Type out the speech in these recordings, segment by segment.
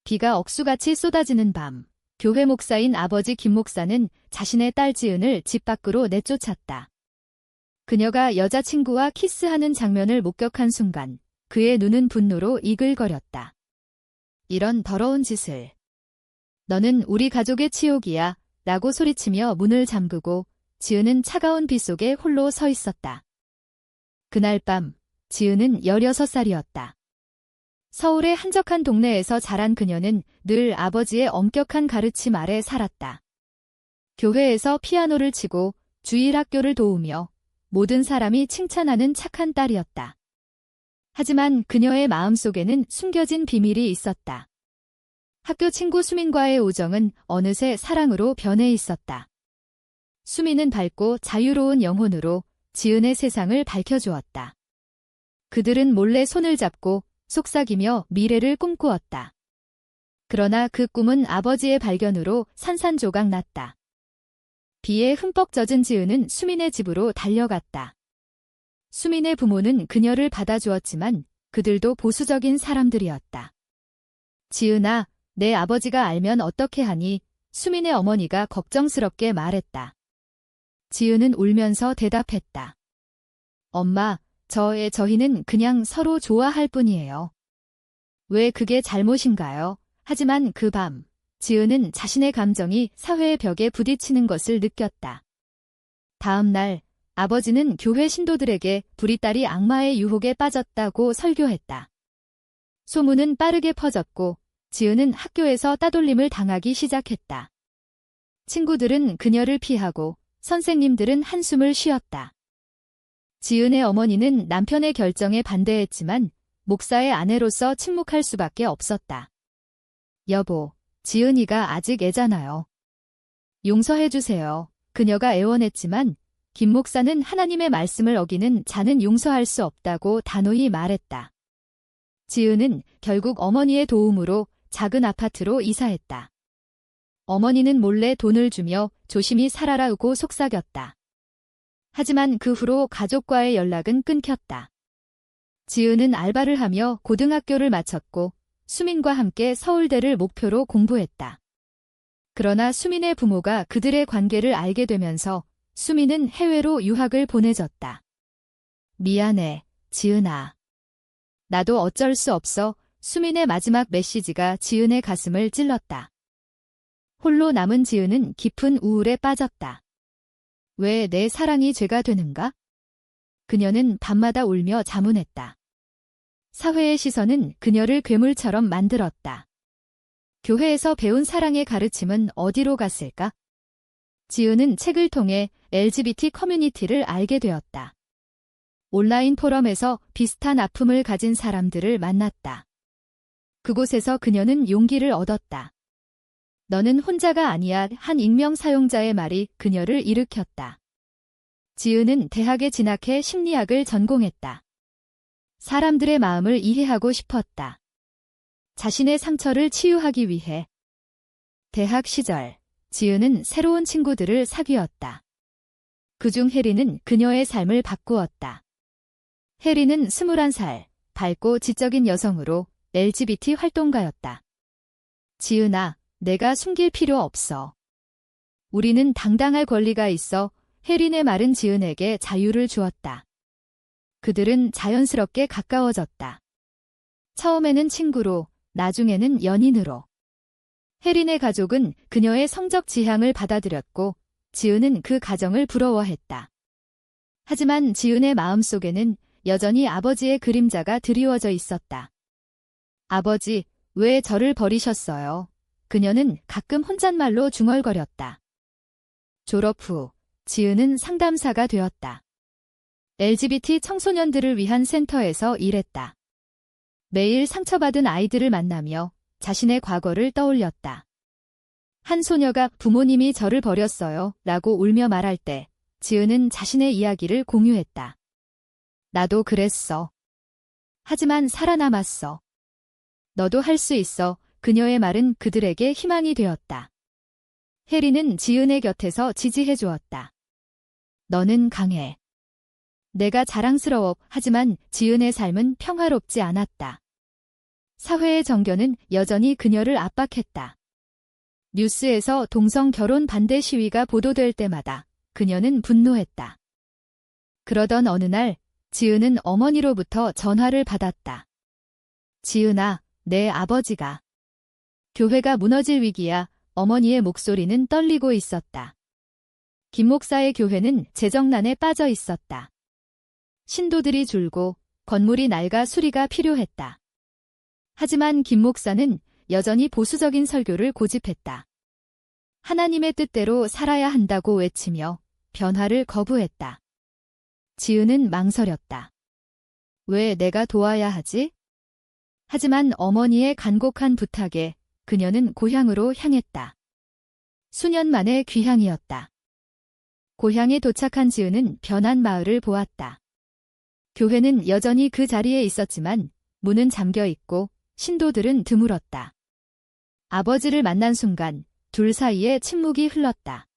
비가 억수같이 쏟아지는 밤, 교회 목사인 아버지 김 목사는 자신의 딸 지은을 집 밖으로 내쫓았다. 그녀가 여자친구와 키스하는 장면을 목격한 순간 그의 눈은 분노로 이글거렸다. 이런 더러운 짓을. 너는 우리 가족의 치욕이야 라고 소리치며 문을 잠그고 지은은 차가운 비 속에 홀로 서 있었다. 그날 밤 지은은 16살이었다. 서울의 한적한 동네에서 자란 그녀는 늘 아버지의 엄격한 가르침 아래 살았다. 교회에서 피아노를 치고 주일학교를 도우며 모든 사람이 칭찬하는 착한 딸이었다. 하지만 그녀의 마음속에는 숨겨진 비밀이 있었다. 학교 친구 수민과의 우정은 어느새 사랑으로 변해 있었다. 수민은 밝고 자유로운 영혼으로 지은의 세상을 밝혀주었다. 그들은 몰래 손을 잡고 속삭이며 미래를 꿈꾸었다. 그러나 그 꿈은 아버지의 발견으로 산산조각 났다. 비에 흠뻑 젖은 지은은 수민의 집으로 달려갔다. 수민의 부모는 그녀를 받아주었지만 그들도 보수적인 사람들이었다. 지은아, 내 아버지가 알면 어떻게 하니? 수민의 어머니가 걱정스럽게 말했다. 지은은 울면서 대답했다. 엄마, 저희는 그냥 서로 좋아할 뿐이에요. 왜 그게 잘못인가요? 하지만 그 밤, 지은은 자신의 감정이 사회의 벽에 부딪히는 것을 느꼈다. 다음 날, 아버지는 교회 신도들에게 우리 딸이 악마의 유혹에 빠졌다고 설교했다. 소문은 빠르게 퍼졌고, 지은은 학교에서 따돌림을 당하기 시작했다. 친구들은 그녀를 피하고, 선생님들은 한숨을 쉬었다. 지은의 어머니는 남편의 결정에 반대했지만 목사의 아내로서 침묵할 수밖에 없었다. 여보, 지은이가 아직 애잖아요. 용서해주세요. 그녀가 애원했지만 김 목사는 하나님의 말씀을 어기는 자는 용서할 수 없다고 단호히 말했다. 지은은 결국 어머니의 도움으로 작은 아파트로 이사했다. 어머니는 몰래 돈을 주며 조심히 살아라고 속삭였다. 하지만 그 후로 가족과의 연락은 끊겼다. 지은은 알바를 하며 고등학교를 마쳤고 수민과 함께 서울대를 목표로 공부했다. 그러나 수민의 부모가 그들의 관계를 알게 되면서 수민은 해외로 유학을 보내졌다. 미안해, 지은아. 나도 어쩔 수 없어. 수민의 마지막 메시지가 지은의 가슴을 찔렀다. 홀로 남은 지은은 깊은 우울에 빠졌다. 왜 내 사랑이 죄가 되는가? 그녀는 밤마다 울며 자문했다. 사회의 시선은 그녀를 괴물처럼 만들었다. 교회에서 배운 사랑의 가르침은 어디로 갔을까? 지은은 책을 통해 LGBT 커뮤니티를 알게 되었다. 온라인 포럼에서 비슷한 아픔을 가진 사람들을 만났다. 그곳에서 그녀는 용기를 얻었다. 너는 혼자가 아니야. 한 익명 사용자의 말이 그녀를 일으켰다. 지은은 대학에 진학해 심리학을 전공했다. 사람들의 마음을 이해하고 싶었다. 자신의 상처를 치유하기 위해. 대학 시절, 지은은 새로운 친구들을 사귀었다. 그중 혜리는 그녀의 삶을 바꾸었다. 혜리는 21살, 밝고 지적인 여성으로 LGBT 활동가였다. 지은아, 내가 숨길 필요 없어. 우리는 당당할 권리가 있어. 혜린의 말은 지은에게 자유를 주었다. 그들은 자연스럽게 가까워졌다. 처음에는 친구로, 나중에는 연인으로. 혜린의 가족은 그녀의 성적 지향을 받아들였고 지은은 그 가정을 부러워했다. 하지만 지은의 마음속에는 여전히 아버지의 그림자가 드리워져 있었다. 아버지, 왜 저를 버리셨어요? 그녀는 가끔 혼잣말로 중얼거렸다. 졸업 후 지은은 상담사가 되었다. LGBT 청소년들을 위한 센터에서 일했다. 매일 상처받은 아이들을 만나며 자신의 과거를 떠올렸다. 한 소녀가 부모님이 저를 버렸어요 라고 울며 말할 때 지은은 자신의 이야기를 공유했다. 나도 그랬어. 하지만 살아남았어. 너도 할 수 있어. 그녀의 말은 그들에게 희망이 되었다. 혜리는 지은의 곁에서 지지해 주었다. 너는 강해. 내가 자랑스러워. 하지만 지은의 삶은 평화롭지 않았다. 사회의 정견은 여전히 그녀를 압박했다. 뉴스에서 동성 결혼 반대 시위가 보도될 때마다 그녀는 분노했다. 그러던 어느 날 지은은 어머니로부터 전화를 받았다. 지은아, 내 아버지가. 교회가 무너질 위기야. 어머니의 목소리는 떨리고 있었다. 김 목사의 교회는 재정난에 빠져 있었다. 신도들이 줄고 건물이 낡아 수리가 필요했다. 하지만 김 목사는 여전히 보수적인 설교를 고집했다. 하나님의 뜻대로 살아야 한다고 외치며 변화를 거부했다. 지은은 망설였다. 왜 내가 도와야 하지? 하지만 어머니의 간곡한 부탁에 그녀는 고향으로 향했다. 수년 만의 귀향이었다. 고향에 도착한 지은은 변한 마을을 보았다. 교회는 여전히 그 자리에 있었지만 문은 잠겨 있고 신도들은 드물었다. 아버지를 만난 순간 둘 사이에 침묵이 흘렀다.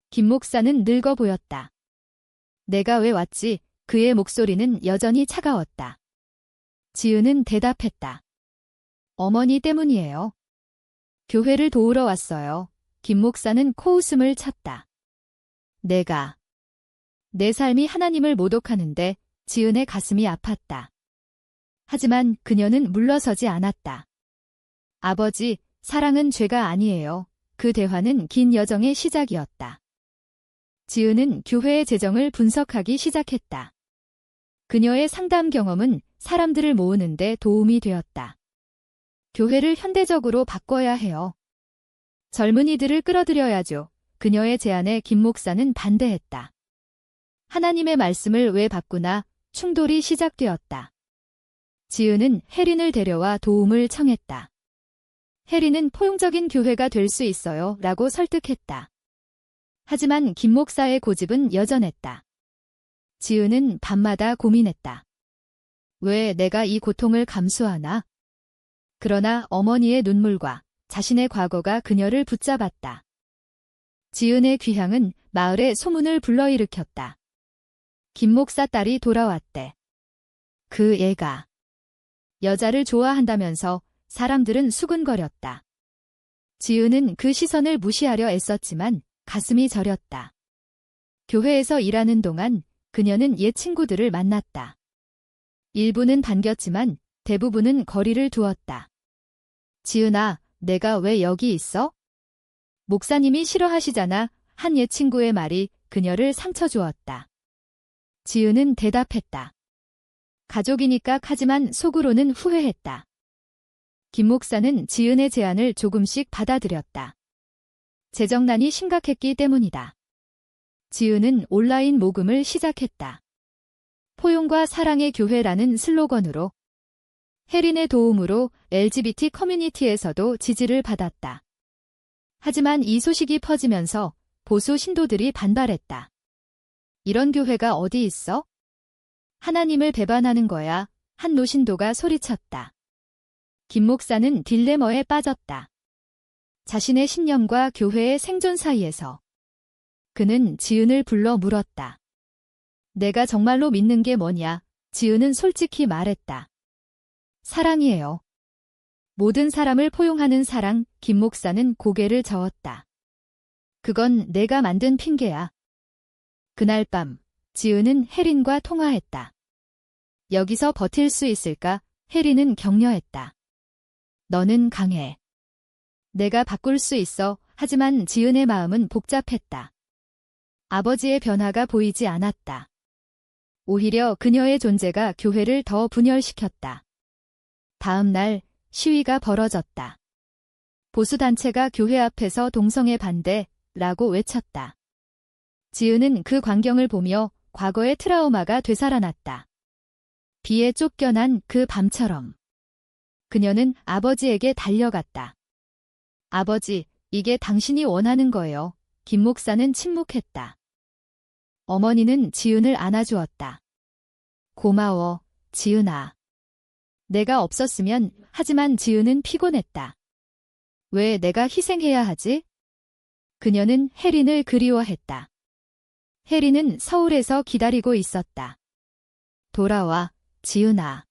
김 목사는 늙어 보였다. 내가 왜 왔지? 그의 목소리는 여전히 차가웠다. 지은은 대답했다. 어머니 때문이에요. 교회를 도우러 왔어요. 김 목사는 코웃음을 쳤다. 내 삶이 하나님을 모독하는데 지은의 가슴이 아팠다. 하지만 그녀는 물러서지 않았다. 아버지, 사랑은 죄가 아니에요. 그 대화는 긴 여정의 시작이었다. 지은은 교회의 재정을 분석하기 시작했다. 그녀의 상담 경험은 사람들을 모으는데 도움이 되었다. 교회를 현대적으로 바꿔야 해요. 젊은이들을 끌어들여야죠. 그녀의 제안에 김 목사는 반대했다. 하나님의 말씀을 왜 바꾸나 충돌이 시작되었다. 지은은 혜린을 데려와 도움을 청했다. 혜린은 포용적인 교회가 될 수 있어요 라고 설득했다. 하지만 김 목사의 고집은 여전했다. 지은은 밤마다 고민했다. 왜 내가 이 고통을 감수하나? 그러나 어머니의 눈물과 자신의 과거가 그녀를 붙잡았다. 지은의 귀향은 마을에 소문을 불러일으켰다. 김 목사 딸이 돌아왔대. 그 애가 여자를 좋아한다면서 사람들은 수근거렸다. 지은은 그 시선을 무시하려 애썼지만 가슴이 저렸다. 교회에서 일하는 동안 그녀는 옛 친구들을 만났다. 일부는 반겼지만 대부분은 거리를 두었다. 지은아, 내가 왜 여기 있어? 목사님이 싫어하시잖아. 한 옛 친구의 말이 그녀를 상처 주었다. 지은은 대답했다. 가족이니까. 하지만 속으로는 후회했다. 김 목사는 지은의 제안을 조금씩 받아들였다. 재정난이 심각했기 때문이다. 지은은 온라인 모금을 시작했다. 포용과 사랑의 교회라는 슬로건으로. 혜린의 도움으로 LGBT 커뮤니티에서도 지지를 받았다. 하지만 이 소식이 퍼지면서 보수 신도들이 반발했다. 이런 교회가 어디 있어? 하나님을 배반하는 거야. 한 노신도가 소리쳤다. 김 목사는 딜레마에 빠졌다. 자신의 신념과 교회의 생존 사이에서 그는 지은을 불러 물었다. 내가 정말로 믿는 게 뭐냐? 지은은 솔직히 말했다. 사랑이에요. 모든 사람을 포용하는 사랑. 김 목사는 고개를 저었다. 그건 내가 만든 핑계야. 그날 밤 지은은 혜린과 통화했다. 여기서 버틸 수 있을까? 혜린은 격려했다. 너는 강해. 내가 바꿀 수 있어. 하지만 지은의 마음은 복잡했다. 아버지의 변화가 보이지 않았다. 오히려 그녀의 존재가 교회를 더 분열시켰다. 다음 날 시위가 벌어졌다. 보수단체가 교회 앞에서 동성애 반대라고 외쳤다. 지은은 그 광경을 보며 과거의 트라우마가 되살아났다. 비에 쫓겨난 그 밤처럼. 그녀는 아버지에게 달려갔다. 아버지, 이게 당신이 원하는 거예요. 김 목사는 침묵했다. 어머니는 지은을 안아주었다. 고마워, 지은아. 내가 없었으면. 하지만 지은은 피곤했다. 왜 내가 희생해야 하지? 그녀는 혜린을 그리워했다. 혜린은 서울에서 기다리고 있었다. 돌아와, 지은아.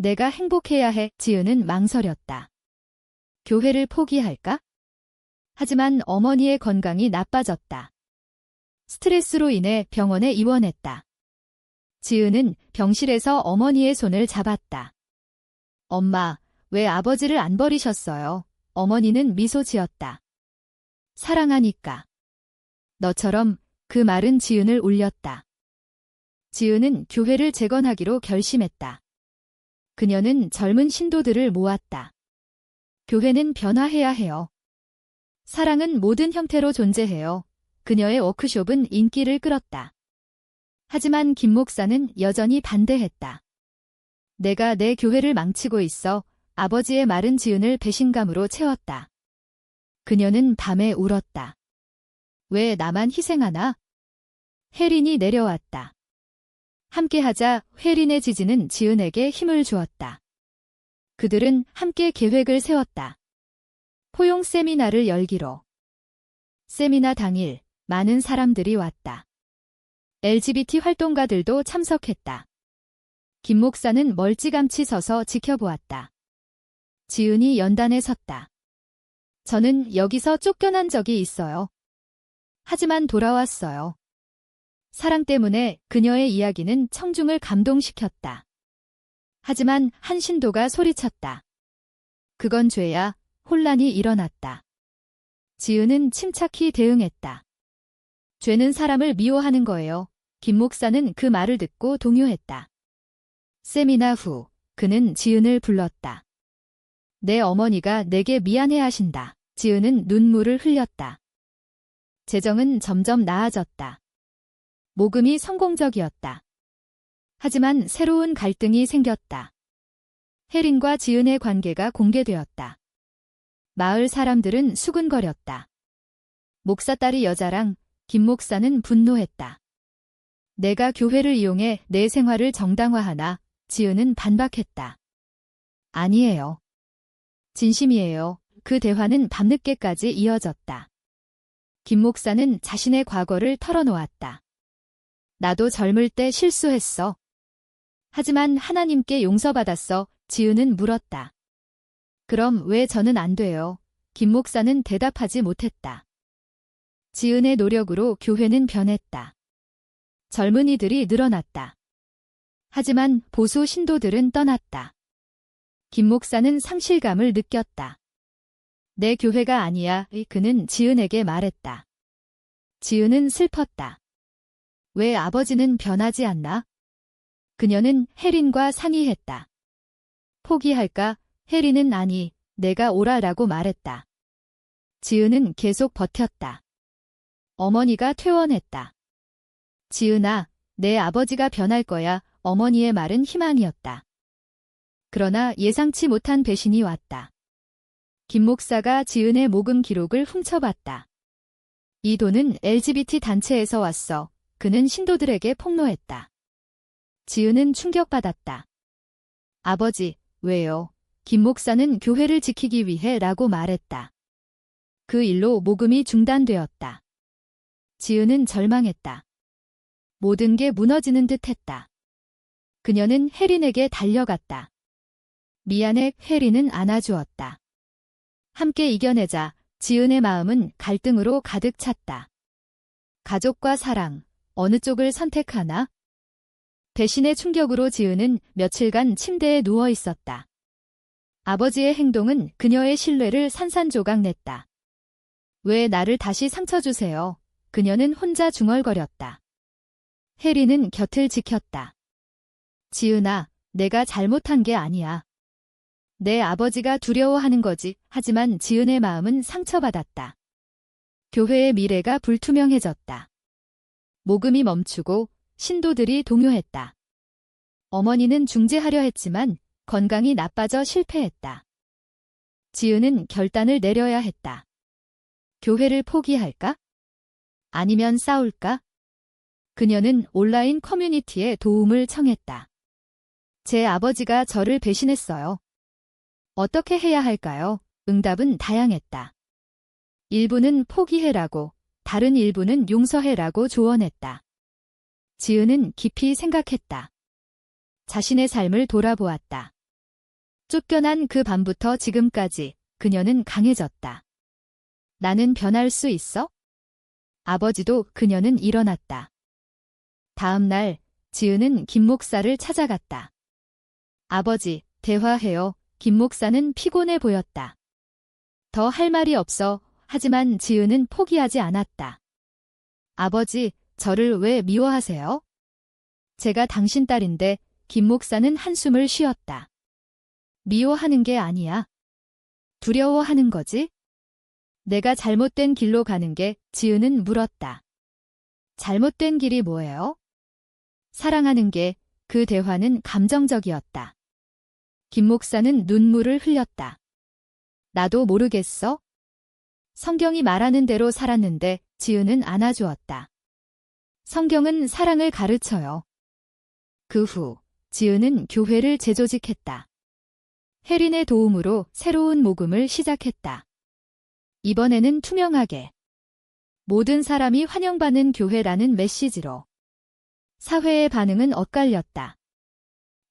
내가 행복해야 해. 지은은 망설였다. 교회를 포기할까? 하지만 어머니의 건강이 나빠졌다. 스트레스로 인해 병원에 입원했다. 지은은 병실에서 어머니의 손을 잡았다. 엄마, 왜 아버지를 안 버리셨어요? 어머니는 미소 지었다. 사랑하니까. 너처럼. 그 말은 지은을 울렸다. 지은은 교회를 재건하기로 결심했다. 그녀는 젊은 신도들을 모았다. 교회는 변화해야 해요. 사랑은 모든 형태로 존재해요. 그녀의 워크숍은 인기를 끌었다. 하지만 김 목사는 여전히 반대했다. 내가 내 교회를 망치고 있어. 아버지의 말은 지은을 배신감으로 채웠다. 그녀는 밤에 울었다. 왜 나만 희생하나? 혜린이 내려왔다. 함께하자. 혜린의 지지는 지은에게 힘을 주었다. 그들은 함께 계획을 세웠다. 포용 세미나를 열기로. 세미나 당일 많은 사람들이 왔다. LGBT 활동가들도 참석했다. 김 목사는 멀찌감치 서서 지켜보았다. 지은이 연단에 섰다. 저는 여기서 쫓겨난 적이 있어요. 하지만 돌아왔어요. 사랑 때문에. 그녀의 이야기는 청중을 감동시켰다. 하지만 한 신도가 소리쳤다. 그건 죄야. 혼란이 일어났다. 지은은 침착히 대응했다. 죄는 사람을 미워하는 거예요. 김 목사는 그 말을 듣고 동요했다. 세미나 후 그는 지은을 불렀다. 내 어머니가 내게 미안해하신다. 지은은 눈물을 흘렸다. 재정은 점점 나아졌다. 모금이 성공적이었다. 하지만 새로운 갈등이 생겼다. 혜린과 지은의 관계가 공개되었다. 마을 사람들은 수군거렸다. 목사딸이 여자랑. 김 목사는 분노했다. 내가 교회를 이용해 내 생활을 정당화하나? 지은은 반박했다. 아니에요. 진심이에요. 그 대화는 밤늦게까지 이어졌다. 김 목사는 자신의 과거를 털어놓았다. 나도 젊을 때 실수했어. 하지만 하나님께 용서받았어. 지은은 물었다. 그럼 왜 저는 안 돼요? 김 목사는 대답하지 못했다. 지은의 노력으로 교회는 변했다. 젊은이들이 늘어났다. 하지만 보수 신도들은 떠났다. 김 목사는 상실감을 느꼈다. 내 교회가 아니야. 그는 지은에게 말했다. 지은은 슬펐다. 왜 아버지는 변하지 않나? 그녀는 혜린과 상의했다. 포기할까? 혜린은 아니, 내가 오라라고 말했다. 지은은 계속 버텼다. 어머니가 퇴원했다. 지은아, 내 아버지가 변할 거야. 어머니의 말은 희망이었다. 그러나 예상치 못한 배신이 왔다. 김 목사가 지은의 모금 기록을 훔쳐봤다. 이 돈은 LGBT 단체에서 왔어. 그는 신도들에게 폭로했다. 지은은 충격받았다. 아버지, 왜요? 김 목사는 교회를 지키기 위해 라고 말했다. 그 일로 모금이 중단되었다. 지은은 절망했다. 모든 게 무너지는 듯 했다. 그녀는 혜린에게 달려갔다. 미안해. 혜린은 안아주었다. 함께 이겨내자. 지은의 마음은 갈등으로 가득 찼다. 가족과 사랑, 어느 쪽을 선택하나? 배신의 충격으로 지은은 며칠간 침대에 누워 있었다. 아버지의 행동은 그녀의 신뢰를 산산조각 냈다. 왜 나를 다시 상처 주세요? 그녀는 혼자 중얼거렸다. 혜린은 곁을 지켰다. 지은아, 내가 잘못한 게 아니야. 내 아버지가 두려워하는 거지. 하지만 지은의 마음은 상처받았다. 교회의 미래가 불투명해졌다. 모금이 멈추고 신도들이 동요했다. 어머니는 중재하려 했지만 건강이 나빠져 실패했다. 지은은 결단을 내려야 했다. 교회를 포기할까? 아니면 싸울까? 그녀는 온라인 커뮤니티에 도움을 청했다. 제 아버지가 저를 배신했어요. 어떻게 해야 할까요? 응답은 다양했다. 일부는 포기해라고, 다른 일부는 용서해라고 조언했다. 지은은 깊이 생각했다. 자신의 삶을 돌아보았다. 쫓겨난 그 밤부터 지금까지 그녀는 강해졌다. 나는 변할 수 있어? 아버지도 그녀는 일어났다. 다음 날 지은은 김 목사를 찾아갔다. 아버지, 대화해요. 김 목사는 피곤해 보였다. 더 할 말이 없어. 하지만 지은은 포기하지 않았다. 아버지, 저를 왜 미워하세요? 제가 당신 딸인데. 김 목사는 한숨을 쉬었다. 미워하는 게 아니야. 두려워하는 거지? 내가 잘못된 길로 가는 게 지은은 물었다. 잘못된 길이 뭐예요? 사랑하는 게. 그 대화는 감정적이었다. 김 목사는 눈물을 흘렸다. 나도 모르겠어. 성경이 말하는 대로 살았는데 지은은 안아주었다. 성경은 사랑을 가르쳐요. 그 후 지은은 교회를 재조직했다. 혜린의 도움으로 새로운 모금을 시작했다. 이번에는 투명하게. 모든 사람이 환영받는 교회라는 메시지로. 사회의 반응은 엇갈렸다.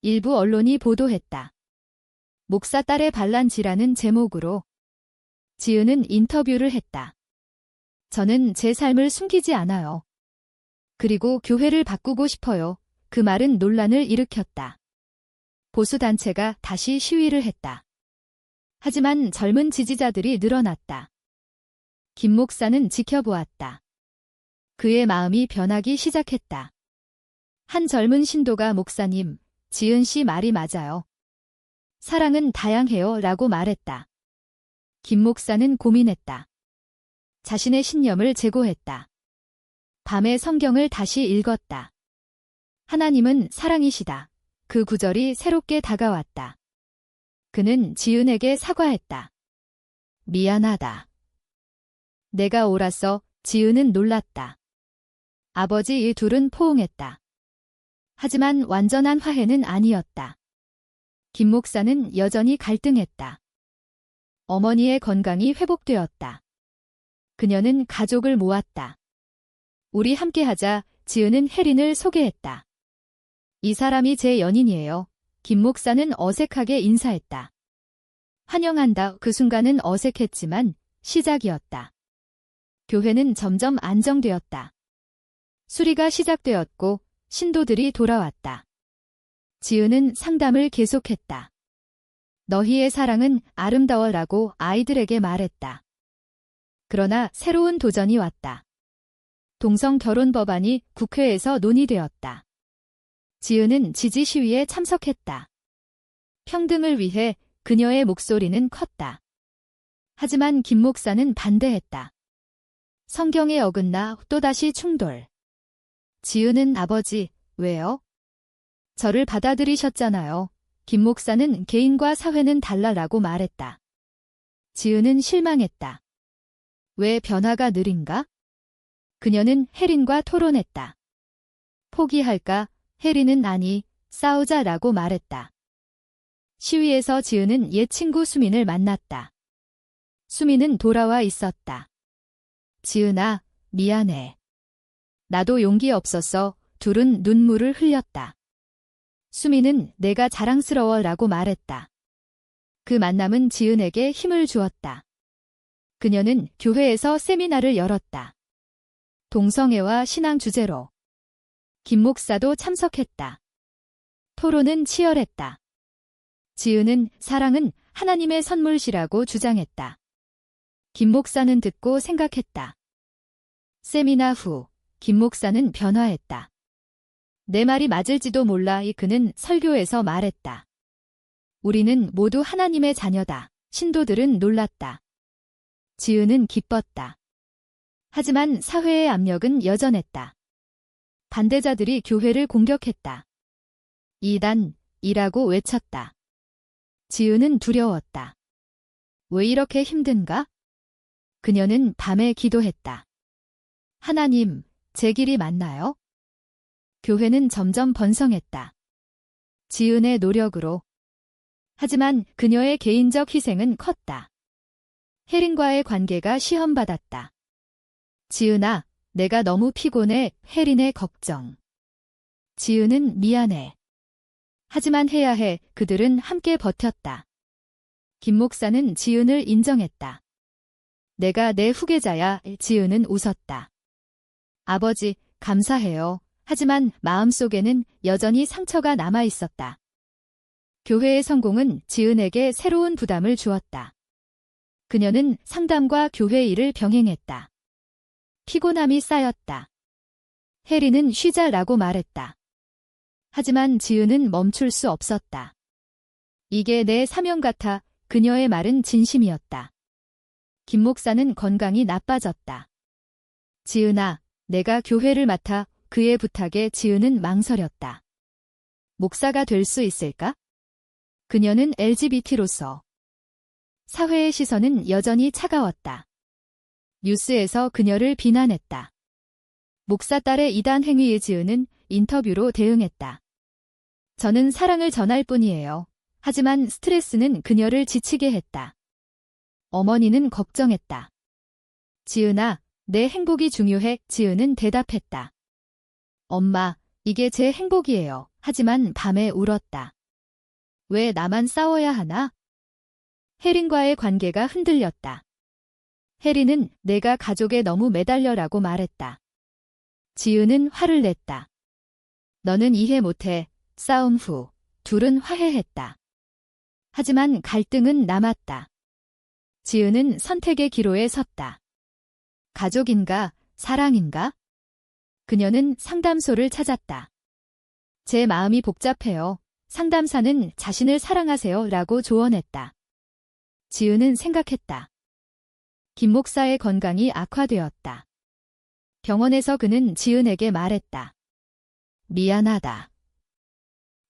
일부 언론이 보도했다. 목사 딸의 반란지라는 제목으로. 지은은 인터뷰를 했다. 저는 제 삶을 숨기지 않아요. 그리고 교회를 바꾸고 싶어요. 그 말은 논란을 일으켰다. 보수단체가 다시 시위를 했다. 하지만 젊은 지지자들이 늘어났다. 김 목사는 지켜보았다. 그의 마음이 변하기 시작했다. 한 젊은 신도가 목사님, 지은 씨 말이 맞아요. 사랑은 다양해요 라고 말했다. 김 목사는 고민했다. 자신의 신념을 재고했다. 밤에 성경을 다시 읽었다. 하나님은 사랑이시다. 그 구절이 새롭게 다가왔다. 그는 지은에게 사과했다. 미안하다. 내가 옳았어. 지은은 놀랐다. 아버지 이 둘은 포옹했다. 하지만 완전한 화해는 아니었다. 김 목사는 여전히 갈등했다. 어머니의 건강이 회복되었다. 그녀는 가족을 모았다. 우리 함께하자. 지은은 혜린을 소개했다. 이 사람이 제 연인이에요. 김 목사는 어색하게 인사했다. 환영한다. 그 순간은 어색했지만 시작이었다. 교회는 점점 안정되었다. 수리가 시작되었고 신도들이 돌아왔다. 지은은 상담을 계속했다. 너희의 사랑은 아름다워라고 아이들에게 말했다. 그러나 새로운 도전이 왔다. 동성 결혼 법안이 국회에서 논의되었다. 지은은 지지 시위에 참석했다. 평등을 위해 그녀의 목소리는 컸다. 하지만 김 목사는 반대했다. 성경에 어긋나 또다시 충돌. 지은은 아버지, 왜요? 저를 받아들이셨잖아요. 김 목사는 개인과 사회는 달라라고 말했다. 지은은 실망했다. 왜 변화가 느린가? 그녀는 혜린과 토론했다. 포기할까? 혜린은 아니, 싸우자라고 말했다. 시위에서 지은은 옛 친구 수민을 만났다. 수민은 돌아와 있었다. 지은아, 미안해. 나도 용기 없었어. 둘은 눈물을 흘렸다. 수민은 내가 자랑스러워라고 말했다. 그 만남은 지은에게 힘을 주었다. 그녀는 교회에서 세미나를 열었다. 동성애와 신앙 주제로. 김 목사도 참석했다. 토론은 치열했다. 지은은 사랑은 하나님의 선물이라고 주장했다. 김 목사는 듣고 생각했다. 세미나 후, 김 목사는 변화했다. 내 말이 맞을지도 몰라. 그는 설교에서 말했다. 우리는 모두 하나님의 자녀다. 신도들은 놀랐다. 지은은 기뻤다. 하지만 사회의 압력은 여전했다. 반대자들이 교회를 공격했다. 이단이라고 외쳤다. 지은은 두려웠다. 왜 이렇게 힘든가? 그녀는 밤에 기도했다. 하나님, 제 길이 맞나요? 교회는 점점 번성했다. 지은의 노력으로. 하지만 그녀의 개인적 희생은 컸다. 혜린과의 관계가 시험받았다. 지은아, 내가 너무 피곤해. 혜린의 걱정. 지은은 미안해. 하지만 해야 해. 그들은 함께 버텼다. 김 목사는 지은을 인정했다. 내가 내 후계자야. 지은은 웃었다. 아버지, 감사해요. 하지만 마음속에는 여전히 상처가 남아 있었다. 교회의 성공은 지은에게 새로운 부담을 주었다. 그녀는 상담과 교회 일을 병행했다. 피곤함이 쌓였다. 해리는 쉬자라고 말했다. 하지만 지은은 멈출 수 없었다. 이게 내 사명 같아. 그녀의 말은 진심이었다. 김 목사는 건강이 나빠졌다. 지은아, 내가 교회를 맡아. 그의 부탁에 지은은 망설였다. 목사가 될 수 있을까? 그녀는 LGBT로서. 사회의 시선은 여전히 차가웠다. 뉴스에서 그녀를 비난했다. 목사 딸의 이단 행위에 지은은 인터뷰로 대응했다. 저는 사랑을 전할 뿐이에요. 하지만 스트레스는 그녀를 지치게 했다. 어머니는 걱정했다. 지은아, 내 행복이 중요해. 지은은 대답했다. 엄마, 이게 제 행복이에요. 하지만 밤에 울었다. 왜 나만 싸워야 하나? 혜린과의 관계가 흔들렸다. 혜린은 내가 가족에 너무 매달려라고 말했다. 지은은 화를 냈다. 너는 이해 못해. 싸움 후 둘은 화해했다. 하지만 갈등은 남았다. 지은은 선택의 기로에 섰다. 가족인가, 사랑인가? 그녀는 상담소를 찾았다. 제 마음이 복잡해요. 상담사는 자신을 사랑하세요 라고 조언했다. 지은은 생각했다. 김 목사의 건강이 악화되었다. 병원에서 그는 지은에게 말했다. 미안하다.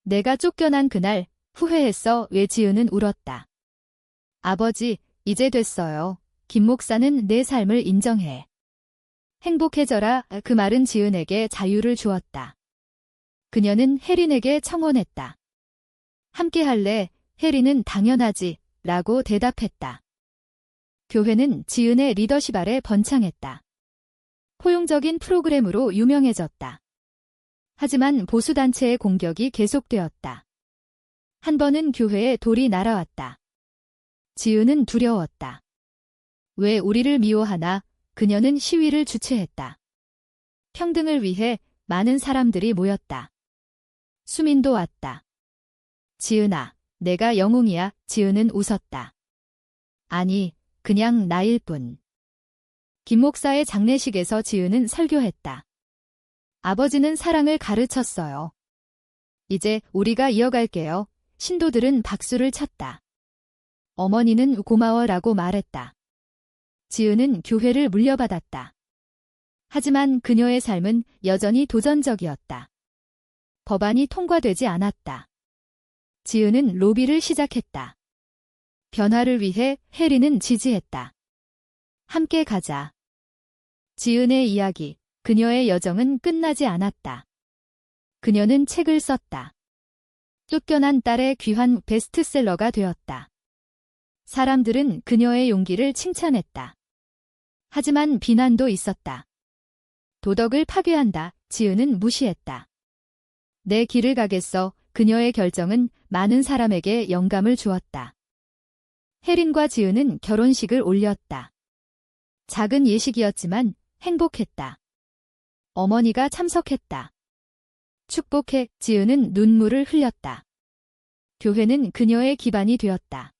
내가 쫓겨난 그날 후회했어. 왜? 지은은 울었다. 아버지, 이제 됐어요. 김 목사는 내 삶을 인정해. 행복해져라. 그 말은 지은에게 자유를 주었다. 그녀는 혜린에게 청혼했다. 함께 할래? 혜린은 당연하지. 라고 대답했다. 교회는 지은의 리더십 아래 번창했다. 포용적인 프로그램으로 유명해졌다. 하지만 보수단체의 공격이 계속되었다. 한 번은 교회에 돌이 날아왔다. 지은은 두려웠다. 왜 우리를 미워하나? 그녀는 시위를 주최했다. 평등을 위해 많은 사람들이 모였다. 수민도 왔다. 지은아, 내가 영웅이야. 지은은 웃었다. 아니, 그냥 나일 뿐. 김 목사의 장례식에서 지은은 설교했다. 아버지는 사랑을 가르쳤어요. 이제 우리가 이어갈게요. 신도들은 박수를 쳤다. 어머니는 고마워라고 말했다. 지은은 교회를 물려받았다. 하지만 그녀의 삶은 여전히 도전적이었다. 법안이 통과되지 않았다. 지은은 로비를 시작했다. 변화를 위해 혜리는 지지했다. 함께 가자. 지은의 이야기, 그녀의 여정은 끝나지 않았다. 그녀는 책을 썼다. 쫓겨난 딸의 귀한 베스트셀러가 되었다. 사람들은 그녀의 용기를 칭찬했다. 하지만 비난도 있었다. 도덕을 파괴한다. 지은은 무시했다. 내 길을 가겠어. 그녀의 결정은 많은 사람에게 영감을 주었다. 혜린과 지은은 결혼식을 올렸다. 작은 예식이었지만 행복했다. 어머니가 참석했다. 축복해. 지은은 눈물을 흘렸다. 교회는 그녀의 기반이 되었다.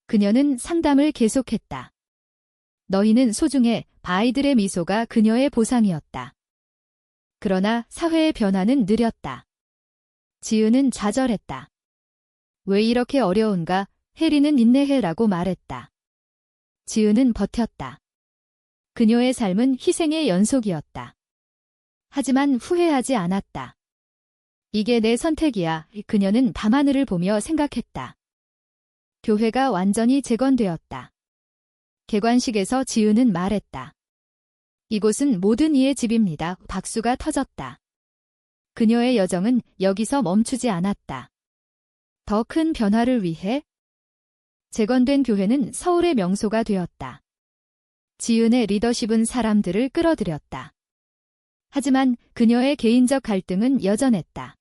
그녀는 상담을 계속했다. 너희는 소중해. 아이들의 미소가 그녀의 보상이었다. 그러나 사회의 변화는 느렸다. 지은은 좌절했다. 왜 이렇게 어려운가? 혜리는 인내해라고 말했다. 지은은 버텼다. 그녀의 삶은 희생의 연속이었다. 하지만 후회하지 않았다. 이게 내 선택이야. 그녀는 밤하늘을 보며 생각했다. 교회가 완전히 재건되었다. 개관식에서 지은은 말했다. 이곳은 모든 이의 집입니다. 박수가 터졌다. 그녀의 여정은 여기서 멈추지 않았다. 더 큰 변화를 위해 재건된 교회는 서울의 명소가 되었다. 지은의 리더십은 사람들을 끌어들였다. 하지만 그녀의 개인적 갈등은 여전했다.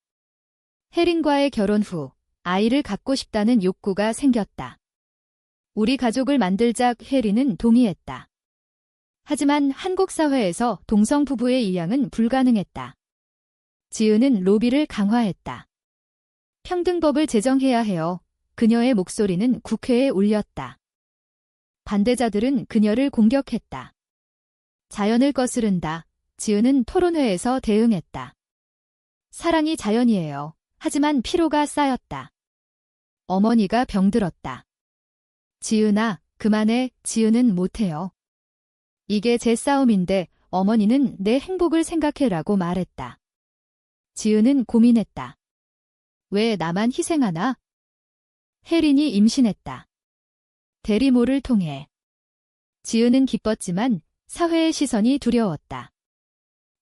혜린과의 결혼 후 아이를 갖고 싶다는 욕구가 생겼다. 우리 가족을 만들자 해리는 동의했다. 하지만 한국 사회에서 동성 부부의 입양은 불가능했다. 지은은 로비를 강화했다. 평등법을 제정해야 해요. 그녀의 목소리는 국회에 울렸다. 반대자들은 그녀를 공격했다. 자연을 거스른다. 지은은 토론회에서 대응했다. 사랑이 자연이에요. 하지만 피로가 쌓였다. 어머니가 병들었다. 지은아, 그만해. 지은은 못해요. 이게 제 싸움인데 어머니는 내 행복을 생각해라고 말했다. 지은은 고민했다. 왜 나만 희생하나? 혜린이 임신했다. 대리모를 통해. 지은은 기뻤지만 사회의 시선이 두려웠다.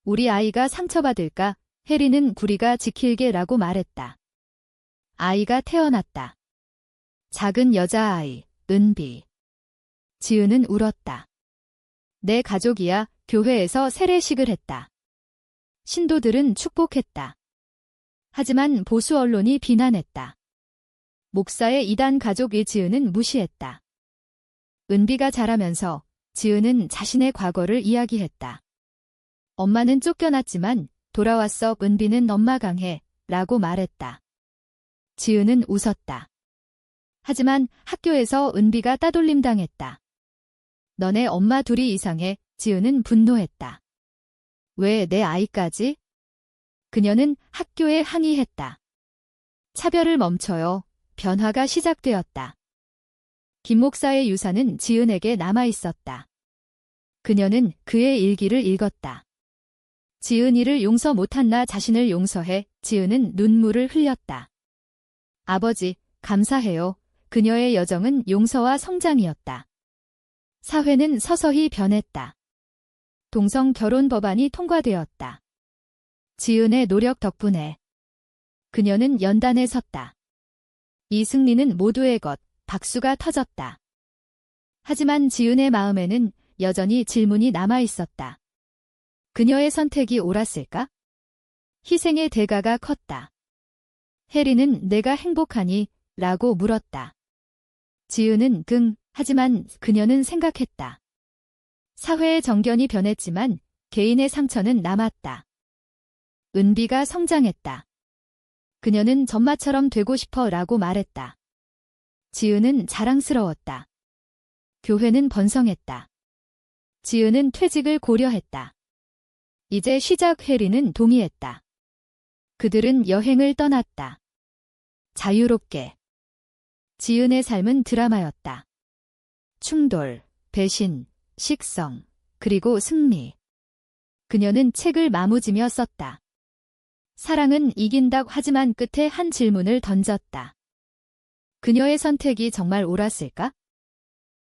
우리 아이가 상처받을까? 혜린은 구리가 지킬게라고 말했다. 아이가 태어났다. 작은 여자아이, 은비. 지은은 울었다. 내 가족이야. 교회에서 세례식을 했다. 신도들은 축복했다. 하지만 보수 언론이 비난했다. 목사의 이단 가족이 지은은 무시했다. 은비가 자라면서 지은은 자신의 과거를 이야기했다. 엄마는 쫓겨났지만 돌아왔어. 은비는 엄마 강해. 라고 말했다. 지은은 웃었다. 하지만 학교에서 은비가 따돌림 당했다. 너네 엄마 둘이 이상해. 지은은 분노했다. 왜 내 아이까지? 그녀는 학교에 항의했다. 차별을 멈춰요. 변화가 시작되었다. 김 목사의 유산은 지은에게 남아있었다. 그녀는 그의 일기를 읽었다. 지은이를 용서 못한 나 자신을 용서해. 지은은 눈물을 흘렸다. 아버지, 감사해요. 그녀의 여정은 용서와 성장이었다. 사회는 서서히 변했다. 동성 결혼 법안이 통과되었다. 지은의 노력 덕분에 그녀는 연단에 섰다. 이 승리는 모두의 것, 박수가 터졌다. 하지만 지은의 마음에는 여전히 질문이 남아 있었다. 그녀의 선택이 옳았을까? 희생의 대가가 컸다. 혜리는 내가 행복하니? 라고 물었다. 지은은 하지만 그녀는 생각했다. 사회의 정견이 변했지만 개인의 상처는 남았다. 은비가 성장했다. 그녀는 전마처럼 되고 싶어 라고 말했다. 지은은 자랑스러웠다. 교회는 번성했다. 지은은 퇴직을 고려했다. 이제 시작. 혜리는 동의했다. 그들은 여행을 떠났다. 자유롭게. 지은의 삶은 드라마였다. 충돌, 배신, 식성, 그리고 승리. 그녀는 책을 마무지며 썼다. 사랑은 이긴다. 하지만 끝에 한 질문을 던졌다. 그녀의 선택이 정말 옳았을까?